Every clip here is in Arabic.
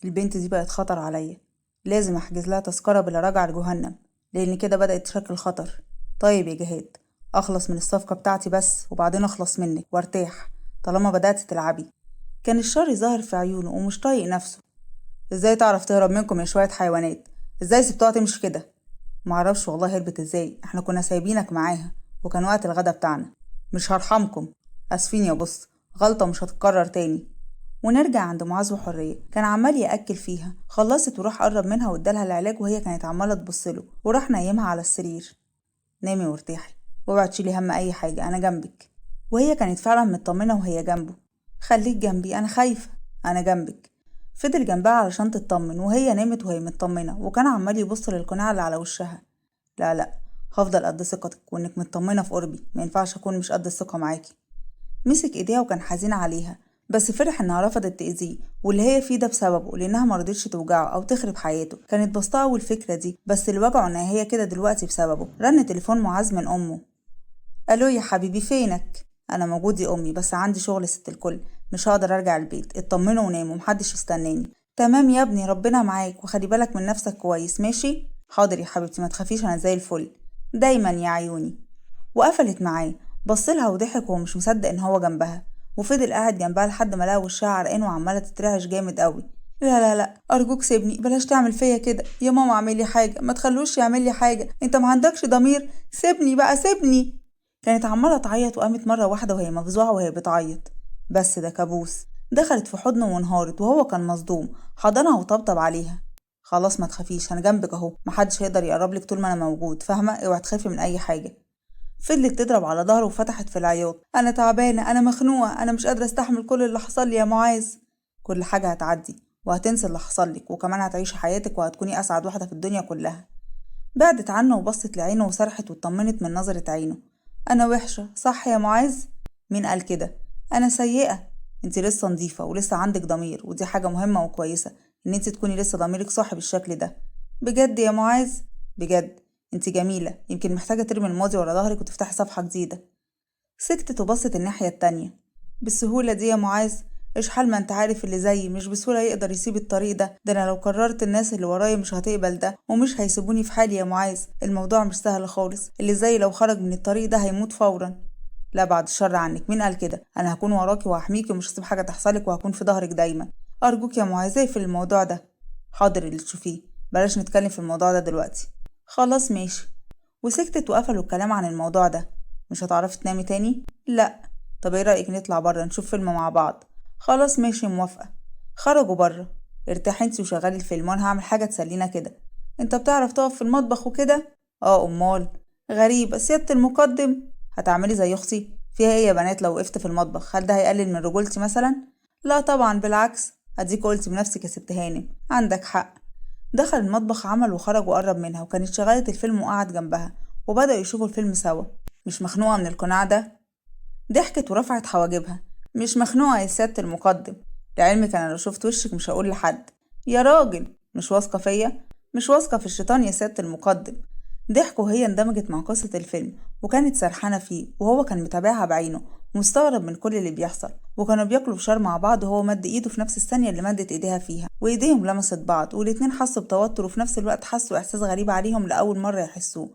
البنت دي بقت خطر عليا، لازم احجز لها تذكرة بلا رجعة لجهنم، لان كده بدأت تشكل خطر. طيب يا جهاد، اخلص من الصفقة بتاعتي بس وبعدين اخلص منك وارتاح، طالما بدأت تلعبي. كان الشر ظاهر في عيونه ومش طايق نفسه. ازاي تعرف تهرب منكم يا شوية حيوانات؟ ازاي سبتوها تمشي كده؟ معرفش والله هربت ازاي، احنا كنا سايبينك معاها وكان وقت الغدا بتاعنا. مش هرحمكم. اسفين يا بص، غلطة مش هتتكرر تاني. ونرجع عند معاذ وحرية، كان عمال يأكل فيها، خلصت وراح قرب منها وادالها العلاج وهي كانت عمالة تبصله، وراح نايمها على السرير. نامي وارتاحي، واوعي تشيلي هم اي حاجة، انا جنبك. وهي كانت فعلا مطمنة وهي جنبه. خليك جنبي، انا خايفة. انا جنبك. فضل جنبها علشان تطمن، وهي نامت وهي مطمنة، وكان عمال يبص للقناع اللي على وشها. لا لا، هفضل قد ثقتك وانك مطمنة في قربي، ما ينفعش اكون مش قد الثقة معاكي. مسك ايديها وكان حزين عليها، بس فرح انها رفضت تأذيه واللي هي فيه ده بسببه، لانها مرضتش توجعه او تخرب حياته. كانت بسطاه اول الفكرة دي، بس اللي وجعه ان هي كده دلوقتي بسببه. رن تليفون معاذ من امه. الو يا حبيبي، فينك؟ انا موجود يا امي، بس عندي شغل ست الكل، مش هقدر ارجع البيت. اطمنوا وناموا، محدش يستناني. تمام يا ابني، ربنا معاك، وخلي بالك من نفسك كويس، ماشي؟ حاضر يا حبيبتي، ما تخافيش، انا زي الفل. دايما يا عيوني. وقفلت معاه. بصلها وضحك وهو مش مصدق ان هو جنبها، وفضل قاعد جنبها لحد ما لقى وشها عرقان وعماله تترعش جامد قوي. لا لا لا، ارجوك سيبني، بلاش تعمل فيا كده يا ماما، اعملي حاجه، ما تخلوش يعمل لي حاجه، انت ما عندكش ضمير؟ سيبني بقى، سيبني. كانت عماله تعيط وقامت مره واحده وهي مفزوعه وهي بتعيط. بس ده كابوس. دخلت في حضنه وانهارت وهو كان مصدوم، حضنها وطبطب عليها. خلاص ما تخافيش، انا جنبك اهو، محدش هيقدر يقرب لك طول ما انا موجود، فاهمه؟ اوعي تخافي من اي حاجه. فضلت تضرب على ظهره وفتحت في العياط. انا تعبانه، انا مخنوقه، انا مش قادره استحمل كل اللي حصل لي يا معاذ. كل حاجه هتعدي، وهتنسي اللي حصل لك، وكمان هتعيشي حياتك وهتكوني اسعد واحده في الدنيا كلها. بعدت عنه وبصت لعينه وسرحت واطمنت من نظرة عينه. انا وحشه صح يا معاذ؟ مين قال كده؟ انا سيئه. انت لسه نظيفه ولسه عندك ضمير، ودي حاجه مهمه وكويسه، ان انت تكوني لسه ضميرك صاحي بالشكل ده. بجد يا معاذ؟ بجد. انت جميله، يمكن محتاجه ترمي الماضي ورا ظهرك وتفتحي صفحه جديده. سكتت وبصت الناحيه التانية. بالسهوله دي يا معاذ؟ ايش حال، ما انت عارف اللي زيي مش بسهوله يقدر يسيب الطريق ده انا لو قررت الناس اللي ورايا مش هتقبل ده ومش هيسيبوني في حالي يا معاذ. الموضوع مش سهل خالص، اللي زيي لو خرج من الطريق ده هيموت فورا. لا بعد الشر عنك، مين قال كده؟ انا هكون وراكي وهحميكي ومش هسيب حاجه تحصلك وهكون في ظهرك دايما. ارجوك يا معاذ اقفل الموضوع ده. حاضر اللي تشوفيه، بلاش نتكلم في الموضوع ده دلوقتي. خلاص ماشي. وسكتت وقفلوا الكلام عن الموضوع ده. مش هتعرفي تنامي تاني؟ لا. طب ايه رأيك نطلع برا نشوف فيلم مع بعض؟ خلاص ماشي، موافقة. خرجوا برا. ارتاحي انتي وشغلي الفيلم وانا هعمل حاجة تسلينا كده. انت بتعرف تقف في المطبخ وكده؟ اه امال. غريبة سيادة المقدم. هتعملي زي اختي؟ فيها ايه يا بنات لو وقفت في المطبخ؟ هل ده هيقلل من رجولتي مثلا؟ لا طبعا، بالعكس، اديك قلتي بنفسك يا ست هانم، عندك حق. دخل المطبخ، عمل وخرج وقرب منها، وكانت شغلت الفيلم وقعد جنبها، وبدأوا يشوفوا الفيلم سوا. مش مخنوقة من القناع ده؟ ضحكت ورفعت حواجبها. مش مخنوقة يا سيادة المقدم. لعلمك أنا لو شفت وشك مش هقول لحد. يا راجل، مش واثقة فيا؟ مش واثقة في الشيطان يا سيادة المقدم. ضحكوا وهي اندمجت مع قصة الفيلم، وكانت سرحانة فيه وهو كان متابعها بعينه، ومستغرب من كل اللي بيحصل. وكانوا بياكلوا فشار مع بعض، وهو مد ايده في نفس الثانية اللي مدت ايديها فيها، وايديهم لمست بعض، والاتنين حسوا بتوتر وفي نفس الوقت حسوا احساس غريب عليهم لأول مرة يحسوه.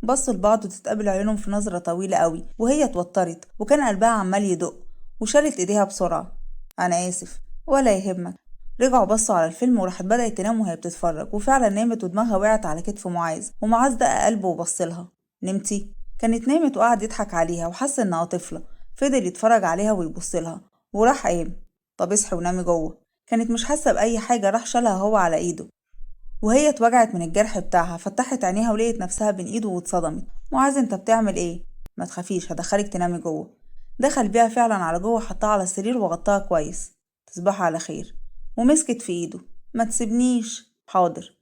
بصوا لبعض وتتقابل عيونهم في نظرة طويلة قوي، وهي اتوترت وكان قلبها عمال يدق، وشالت ايديها بسرعة. انا اسف. ولا يهمك. رجعوا بصوا على الفيلم، وراحت بدأت تنام وهي بتتفرج، وفعلا نامت ودماغها وقعت على كتف معاذ، ومعاذ دق قلبه وبصلها. نمتي؟ كانت نامت وقعد يضحك عليها وحس انها طفلة. فضل يتفرج عليها ويبصلها، وراح قام. طب اصحي ونامي جوه. كانت مش حاسة بأي حاجة، راح شالها هو على ايده. وهي اتوجعت من الجرح بتاعها، فتحت عينيها ولقيت نفسها بين ايده واتصدمت. معاذ انت بتعمل ايه؟ ما تخافيش، هدخلك تنامي جوه. دخل بيها فعلا على جوه، حطها على السرير وغطاها كويس. تصبحي على خير. ومسكت في ايده. ما تسيبنيش. حاضر.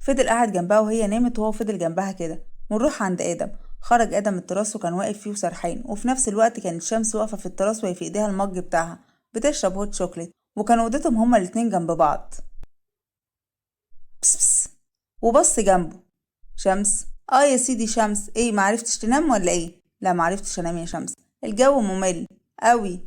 فضل قاعد جنبها وهي نامت، وهو فضل جنبها كده. ونروح عند ادم. خرج ادم التراس وكان واقف فيه وسرحان، وفي نفس الوقت كانت شمس واقفه في التراس وهي في ايديها المج بتاعها بتشرب هوت شوكليت، وكانوا اوضتهم هما الاتنين جنب بعض. بس بس. وبص جنبه. شمس. اه يا سيدي شمس، ايه معرفتش تنام ولا ايه؟ لا معرفتش انام يا شمس. الجو ممل. قوي.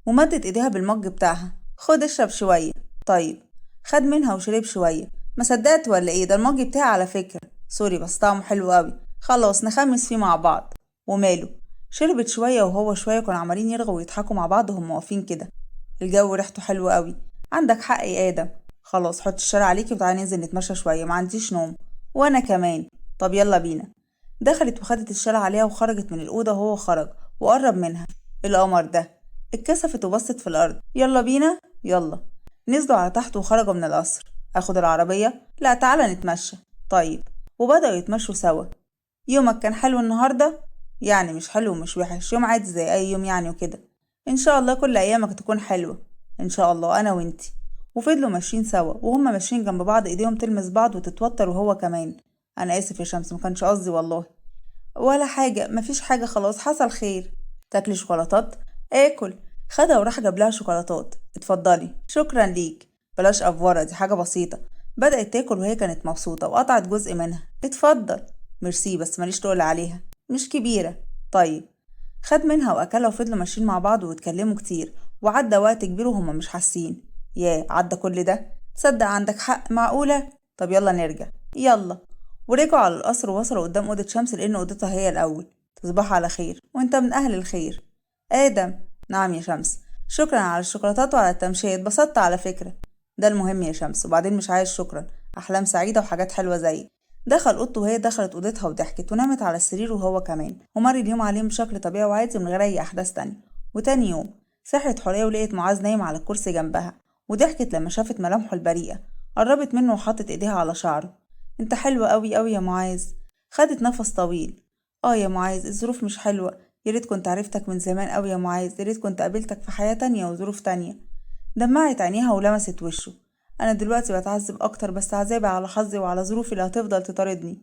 ومدت ايديها بالمج بتاعها. خد اشرب شوية. طيب. خد منها وشرب شوية. ما صدقت ولا ايه؟ ده المج بتاعي على فكرة. سوري بس طعمه حلو قوي. خلاص نخمس فيه مع بعض. وماله. شربت شوية وهو شوية كانوا عمالين يرغوا ويضحكوا مع بعض وهم واقفين كده. الجو ريحته حلوة قوي. عندك حق يا آدم. خلاص حط الشارع عليكي وتعالي ننزل نتمشى شوية، ما عنديش نوم. وانا كمان. طب يلا بينا. دخلت وخدت الشال عليها وخرجت من الأوضة وهو خرج وقرب منها. القمر ده. اتكسفت وبصت في الأرض. يلا بينا. يلا. نزلوا على تحت وخرجوا من القصر. اخد العربية؟ لا تعالى نتمشى. طيب. وبدأوا يتمشوا سوا. يومك كان حلو النهاردة؟ يعني مش حلو ومش وحش، يوم عادي زي أي يوم يعني وكده. إن شاء الله كل أيامك تكون حلوة. إن شاء الله أنا وإنتي. وفضلوا ماشيين سوا وهما ماشيين جنب بعض إيديهم تلمس بعض وتتوتر وهو كمان. أنا آسف يا شمس، مكانش قصدي والله. ولا حاجة، مفيش حاجة، خلاص حصل خير. تاكلي شوكولاتات؟ آكل. خدها وراح جابلها شوكولاتات. اتفضلي. شكرا ليك. بلاش أفورة، دي حاجة بسيطة. بدأت تاكل وهي كانت مبسوطة وقطعت جزء منها. اتفضل. ميرسي بس ماليش تقول عليها. مش كبيرة. طيب. خد منها وأكلها وفضلوا ماشيين مع بعض واتكلموا كتير. وعدى وقت كبير وهما مش حاسين. ياه عدى كل ده. تصدق عندك حق، معقولة. طب يلا نرجع. يلا. ورجعوا على القصر ووصلوا قدام أوضة شمس لأن أوضتها هي الأول. تصبح على خير وانت من أهل الخير. آدم. نعم يا شمس. شكرا على الشوكولاتات وعلى التمشية، اتبسطت على فكرة. ده المهم يا شمس، وبعدين مش عايز شكرا. أحلام سعيدة وحاجات حلوة زي. دخل أوضته وهي دخلت أوضتها وضحكت ونامت على السرير وهو كمان، ومر اليوم عليهم بشكل طبيعي وعادي من غير أي أحداث تانية. وتاني يوم صحت حورية ولقيت معاذ نايم على الكرسي جنبها، وضحكت لما شافت ملامحه البريئة. قربت منه وحطت إيديها على شعره. انت حلوة أوي أوي يا معاذ. خدت نفس طويل. يا معاذ الظروف مش حلوة. ياريت كنت عرفتك من زمان أوي يا معاذ، ياريت كنت قابلتك في حياة تانية وظروف تانية. دمعت عينيها ولمست وشه. أنا دلوقتي بتعذب أكتر، بس عذابي على حظي وعلى ظروفي اللي هتفضل تطاردني.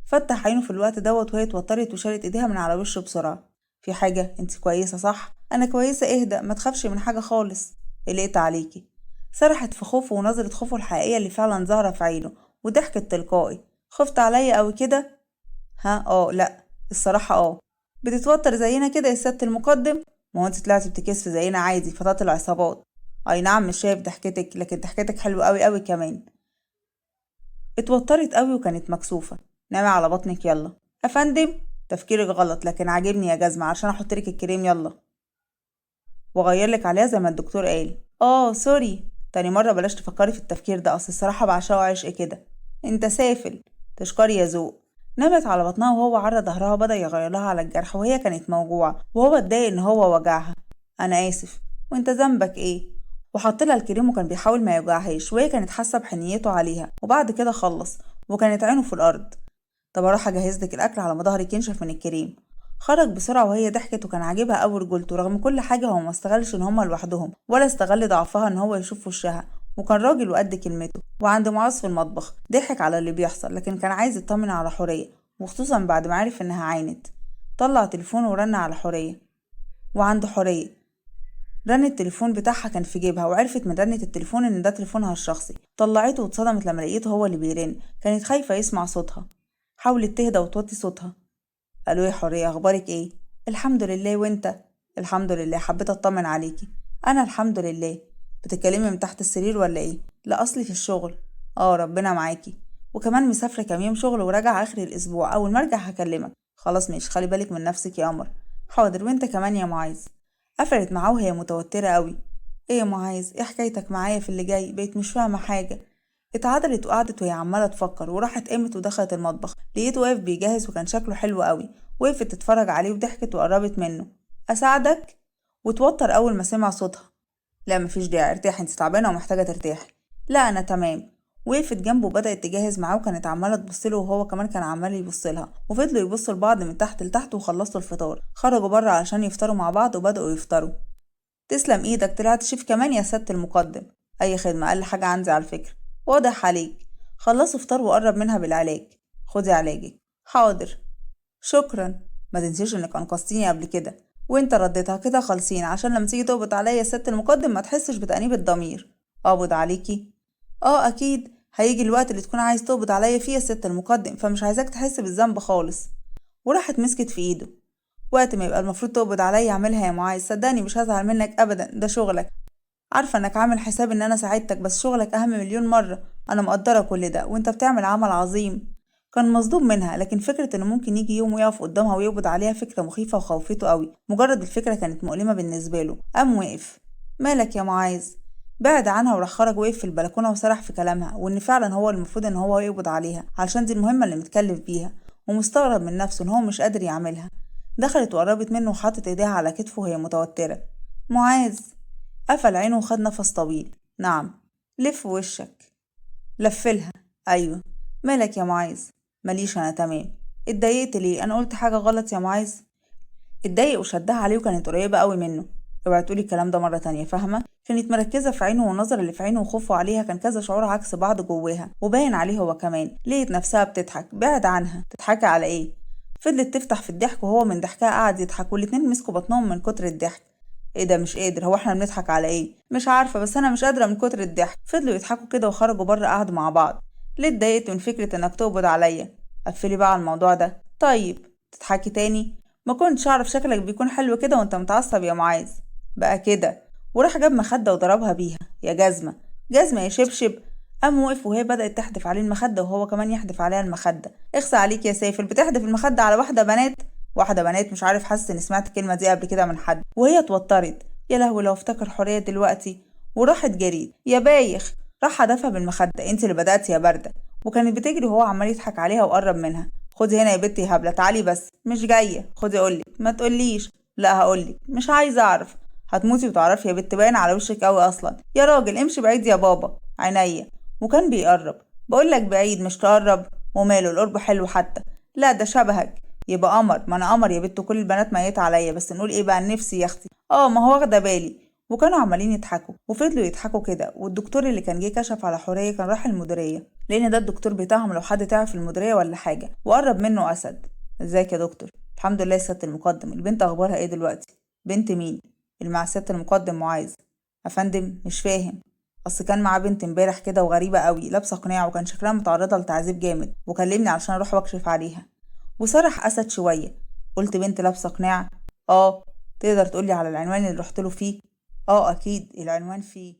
فتح عينه في الوقت دوت وهي اتوترت وشالت ايديها من على وشه بسرعة. في حاجة؟ انت كويسة صح؟ أنا كويسة، اهدى ما تخافش من حاجة خالص. قلقت عليكي. سرحت في خوفه ونظرة خوفه الحقيقية اللي فعلا ظاهرة في عينه، وضحكت تلقائي. خفت عليا أوي كده؟ ها لأ. الصراحة بتتوتر زينا كده يا سيادة المقدم؟ ما هو انت طلعتي بتكسف زينا عادي فتاة العصابات. اي نعم مش شايف ضحكتك، لكن ضحكتك حلوة أوي أوي كمان. اتوترت أوي وكانت مكسوفة. نامي على بطنك يلا. أفندم. تفكيرك غلط لكن عاجبني يا جزمة عشان احطلك الكريم يلا. واغيرلك عليها زي ما الدكتور قال. سوري. تاني مرة بلاش تفكري في التفكير ده، اصل الصراحة بعشقه عشق كده. انت سافل. تشكري يا ذوق. نامت على بطنها وهو عرى ظهرها وبدأ يغير لها على الجرح وهي كانت موجوعة وهو اتضايق ان هو وجعها. انا اسف. وانت ذنبك ايه؟ وحط لها الكريم وكان بيحاول ما يوجعهاش وهي كانت حاسة بحنيته عليها، وبعد كده خلص وكانت عينه في الارض. طب اروح اجهز لك الاكل على ما ظهرك ينشف من الكريم. خرج بسرعة وهي ضحكت وكان عاجبها أوي رجولته رغم كل حاجة. هو ما استغلش إن هما لوحدهم ولا استغل ضعفها إن هو يشوف وشها، وكان راجل وقد كلمته. وعند معاذ في المطبخ ضحك على اللي بيحصل لكن كان عايز يطمن على حورية، وخصوصا بعد ما عرف إنها عانت. طلع تليفونه ورن على حورية. وعند حورية رن التليفون بتاعها كان في جيبها، وعرفت من رنة التليفون إن ده تليفونها الشخصي. طلعته واتصدمت لما لقيته هو اللي بيرن. كانت خايفة يسمع صوتها. حاولت تهدى وتوطي صوتها. قالوا يا حورية اخبارك ايه؟ الحمد لله وانت؟ الحمد لله، حبيت اطمن عليكي. انا الحمد لله. بتتكلمي من تحت السرير ولا ايه؟ لا اصلي في الشغل. ربنا معاكي. وكمان مسافرة كام يوم شغل وراجعة اخر الاسبوع، اول ما ارجع هكلمك. خلاص ماشي، خلي بالك من نفسك يا قمر. حاضر، وانت كمان يا معاذ. قفلت معاه وهي متوترة قوي. ايه يا معاذ، ايه حكايتك معايا في اللي جاي؟ بقيت مش فاهمة حاجة. اتعدلت وقعدت وهي عمالة تفكر، وراحت قامت ودخلت المطبخ لقيته واقف بيجهز وكان شكله حلو قوي. وقفت تتفرج عليه وضحكت وقربت منه. اساعدك؟ وتوتر اول ما سمع صوتها. لا مفيش داعي، ارتاحي، انت تعبانة ومحتاجة ترتاحي. لا انا تمام. وقفت جنبه وبدأت تجهز معاه وكانت عمالة تبصله وهو كمان كان عمال يبصلها، وفضلوا يبصوا لبعض من تحت لتحت وخلصوا الفطار. خرجوا بره علشان يفطروا مع بعض وبدأوا يفطروا. تسلم ايدك، طلعت شيف كمان يا سيادة المقدم. اي خدمة، اقل حاجة عندي على فكرة. واضح عليك. خلصوا فطار وقرب منها بالعلاج. خدي علاجك. حاضر. شكرا. ما تنسيش انك انقذتيني قبل كده. وانت رديتها كده خالصين عشان لما تيجي تقبض عليا يا سيادة المقدم ما تحسش بتأنيب الضمير. اقبض عليكي؟ اكيد هيجي الوقت اللي تكون عايز تقبض عليا فيه يا سيادة المقدم، فمش عايزاك تحس بالذنب خالص. وراحت مسكت في ايده. وقت ما يبقى المفروض تقبض عليا اعملها يا معاذ، صدقني مش هزعل منك ابدا، ده شغلك. عارفة انك عامل حساب ان انا ساعدتك، بس شغلك اهم مليون مرة. انا مقدرة كل ده وانت بتعمل عمل عظيم. كان مصدوم منها، لكن فكرة انه ممكن يجي يوم ويقف قدامها ويقبض عليها فكرة مخيفة وخوفته قوي. مجرد الفكرة كانت مؤلمة بالنسبة له. قام وقف. مالك يا معاذ؟ بعد عنها وراح خرج وقف في البلكونة وسرح في كلامها، وان فعلا هو المفروض ان هو يقبض عليها علشان دي المهمة اللي متكلف بيها، ومستغرب من نفسه ان هو مش قادر يعملها. دخلت وقربت منه وحطت ايديها على كتفه وهي متوترة. معاذ. قفل عينه وخد نفس طويل. نعم. لف وشك. لفلها. ايوه. مالك يا معاذ؟ ماليش، انا تمام. اتضايقت ليه؟ انا قلت حاجة غلط يا معاذ؟ اتضايق وشدها عليه وكانت قريبة قوي منه. اوعي تقولي الكلام ده مرة تانية، فاهمة؟ كانت مركزة في عينه، والنظر اللي في عينه وخوفه عليها كان كذا شعور عكس بعض جواها، وباين عليه هو كمان. لقيت نفسها بتضحك. بعد عنها. تضحكي على ايه؟ فضلت تفتح في الضحك، وهو من ضحكها قعد يضحك، والاتنين مسكوا بطنهم من كتر الضحك. ايه ده؟ مش قادر. هو احنا بنضحك على ايه؟ مش عارفة، بس انا مش قادرة من كتر الضحك. فضلوا يضحكوا كده وخرجوا بره قعدوا مع بعض. ليه اتضايقت من فكرة انك تقبض عليا؟ قفلي بقى على الموضوع ده. طيب. تضحكي تاني؟ ما كنتش اعرف شكلك بيكون حلو كده وانت متعصب يا معاذ. بقى كده. وراح جاب مخدة وضربها بيها. يا جزمة. جزمة يا شبشب. قام وقف وهي بدأت تحدف عليه المخدة وهو كمان يحدف عليها المخدة. اخسى عليك يا سافل، بتحدف المخدة على واحدة بنات؟ واحدة بنات؟ مش عارف، حاسس اني سمعت الكلمة دي قبل كده من حد. وهي اتوترت. يا لهوي لو افتكر حورية دلوقتي. وراحت جريت. يا بايخ. راح حدفها بالمخدة. انت اللي بدأتي يا باردة. وكانت بتجري وهو عمال يضحك عليها وقرب منها. خدي هنا يا بنتي يا هبلة، تعالي بس. مش جاية. خدي اقولك. ما تقوليش. لا هقولك، مش عايزة اعرف. هتموتي وتعرفي يا بنت، باين على وشك قوي اصلا. يا راجل امشي بعيد يا بابا. عينيا. وكان بيقرب. بقولك بعيد مش تقرب. وماله القرب حلو حتى. لا ده شبهك. يبقى قمر. ما انا قمر يا بنت، كل البنات ميت عليا، بس نقول ايه بقى؟ نفسي يا اختي. اه ما هو واخده بالي. وكانوا عمالين يضحكوا وفضلوا يضحكوا كده، والدكتور اللي كان جه كشف على حورية كان راح المديرية، لان ده الدكتور بتاعهم لو حد تعب في المديرية ولا حاجة. وقرب منه اسد. ازيك يا دكتور؟ الحمد لله يا سيادة المقدم. البنت اخبارها ايه دلوقتي؟ بنت مين؟ اللي مع سيادة المقدم معاذ. افندم مش فاهم. اصل كان معاه بنت امبارح كده وغريبة قوي، لابسة قناع وكان شكلها متعرضة لتعذيب جامد، وكلمني علشان اروح واكشف عليها. وسرح اسد شوية. قلت بنت لابسة قناع؟ اه. تقدر تقولي على العنوان اللي رحت له فيه؟ اه اكيد العنوان فيه.